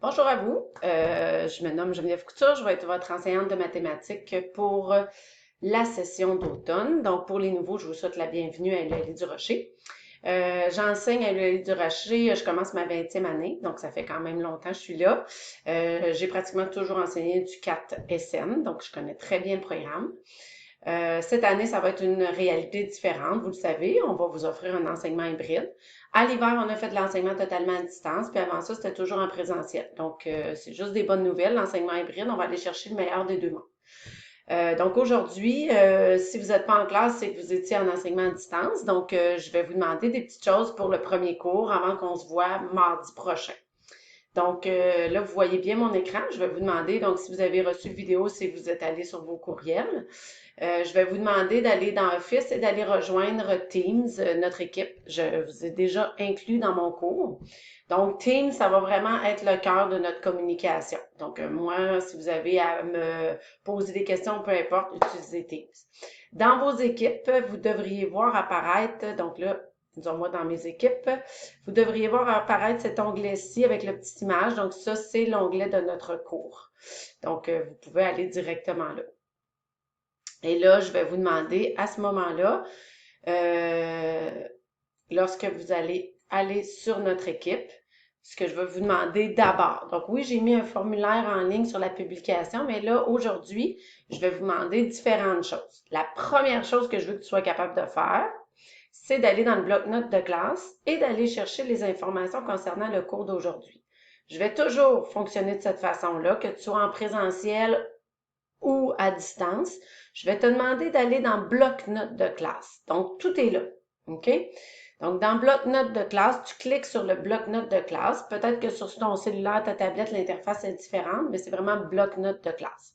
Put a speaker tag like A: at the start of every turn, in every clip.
A: Bonjour à vous, je me nomme Geneviève Couture, je vais être votre enseignante de mathématiques pour la session d'automne. Donc pour les nouveaux, je vous souhaite la bienvenue à l'ULI du Rocher. J'enseigne à l'ULI du Rocher, je commence ma 20e année, donc ça fait quand même longtemps que je suis là. J'ai pratiquement toujours enseigné du 4SN, donc je connais très bien le programme. Cette année, ça va être une réalité différente, vous le savez. On va vous offrir un enseignement hybride. À l'hiver, on a fait de l'enseignement totalement à distance, puis avant ça, c'était toujours en présentiel. Donc, c'est juste des bonnes nouvelles. L'enseignement hybride, on va aller chercher le meilleur des deux mondes. Donc aujourd'hui, si vous n'êtes pas en classe, c'est que vous étiez en enseignement à distance. Donc, je vais vous demander des petites choses pour le premier cours avant qu'on se voit mardi prochain. Donc là, vous voyez bien mon écran. Je vais vous demander, donc si vous avez reçu le vidéo, c'est que vous êtes allé sur vos courriels. Je vais vous demander d'aller dans Office et d'aller rejoindre Teams, notre équipe. Je vous ai déjà inclus dans mon cours. Donc, Teams, ça va vraiment être le cœur de notre communication. Donc, moi, si vous avez à me poser des questions, peu importe, utilisez Teams. Dans vos équipes, vous devriez voir apparaître, donc là, disons moi dans mes équipes, vous devriez voir apparaître cet onglet-ci avec la petite image. Donc, ça, c'est l'onglet de notre cours. Donc, vous pouvez aller directement là. Et là, je vais vous demander à ce moment-là, lorsque vous allez aller sur notre équipe, ce que je vais vous demander d'abord. Donc oui, j'ai mis un formulaire en ligne sur la publication, mais là, aujourd'hui, je vais vous demander différentes choses. La première chose que je veux que tu sois capable de faire, c'est d'aller dans le bloc-notes de classe et d'aller chercher les informations concernant le cours d'aujourd'hui. Je vais toujours fonctionner de cette façon-là, que tu sois en présentiel ou à distance. Je vais te demander d'aller dans bloc-notes de classe. Donc, tout est là. OK? Donc, dans bloc-notes de classe, tu cliques sur le bloc-notes de classe. Peut-être que sur ton cellulaire, ta tablette, l'interface est différente, mais c'est vraiment bloc-notes de classe.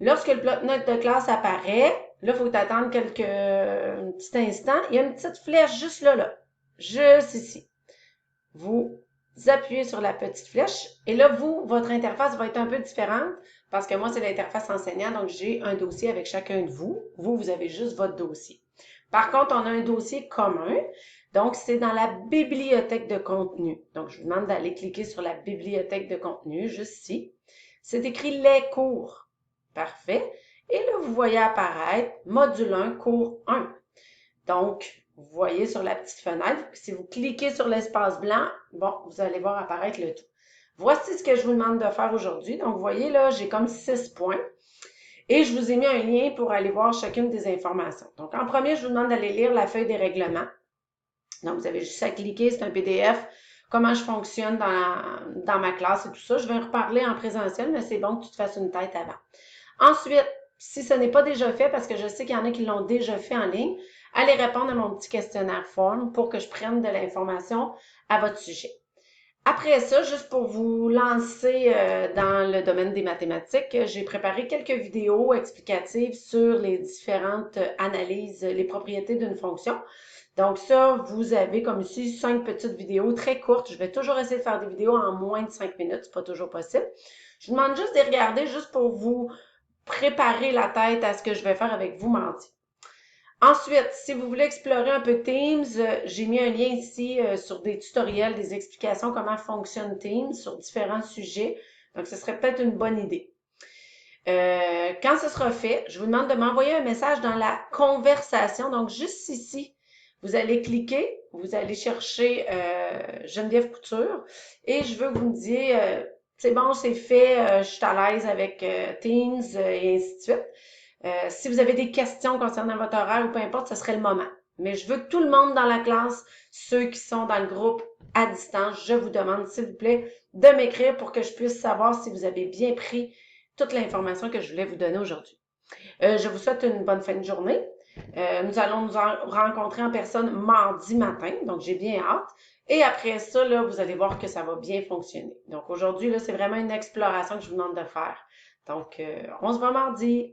A: Lorsque le bloc-notes de classe apparaît, là, il faut t'attendre un petit instant. Il y a une petite flèche juste là, juste ici. Vous appuyez sur la petite flèche et là, votre interface va être un peu différente parce que moi, c'est l'interface enseignant, donc j'ai un dossier avec chacun de vous. Vous avez juste votre dossier. Par contre, on a un dossier commun, donc c'est dans la bibliothèque de contenu. Donc, je vous demande d'aller cliquer sur la bibliothèque de contenu, juste ici. C'est écrit les cours. Parfait. Et là, vous voyez apparaître module 1, cours 1. Donc, vous voyez sur la petite fenêtre, si vous cliquez sur l'espace blanc, bon, vous allez voir apparaître le tout. Voici ce que je vous demande de faire aujourd'hui. Donc, vous voyez là, j'ai comme 6 points. Et je vous ai mis un lien pour aller voir chacune des informations. Donc, en premier, je vous demande d'aller lire la feuille des règlements. Donc, vous avez juste à cliquer, c'est un PDF, comment je fonctionne dans ma classe et tout ça. Je vais en reparler en présentiel, mais c'est bon que tu te fasses une tête avant. Ensuite, si ce n'est pas déjà fait, parce que je sais qu'il y en a qui l'ont déjà fait en ligne, allez répondre à mon petit questionnaire form pour que je prenne de l'information à votre sujet. Après ça, juste pour vous lancer dans le domaine des mathématiques, j'ai préparé quelques vidéos explicatives sur les différentes analyses, les propriétés d'une fonction. Donc ça, vous avez comme ici 5 petites vidéos très courtes. Je vais toujours essayer de faire des vidéos en moins de 5 minutes, c'est pas toujours possible. Je vous demande juste de les regarder juste pour vous préparer la tête à ce que je vais faire avec vous mardi. Ensuite, si vous voulez explorer un peu Teams, j'ai mis un lien ici sur des tutoriels, des explications comment fonctionne Teams sur différents sujets. Donc, ce serait peut-être une bonne idée. Quand ce sera fait, je vous demande de m'envoyer un message dans la conversation. Donc, juste ici, vous allez cliquer, vous allez chercher Geneviève Couture et je veux que vous me disiez c'est bon, c'est fait, je suis à l'aise avec Teams et ainsi de suite. Si vous avez des questions concernant votre horaire ou peu importe, ce serait le moment. Mais je veux que tout le monde dans la classe, ceux qui sont dans le groupe à distance, je vous demande, s'il vous plaît, de m'écrire pour que je puisse savoir si vous avez bien pris toute l'information que je voulais vous donner aujourd'hui. Je vous souhaite une bonne fin de journée. Nous allons nous rencontrer en personne mardi matin, donc j'ai bien hâte. Et après ça, là, vous allez voir que ça va bien fonctionner. Donc aujourd'hui, là, c'est vraiment une exploration que je vous demande de faire. Donc, on se voit mardi.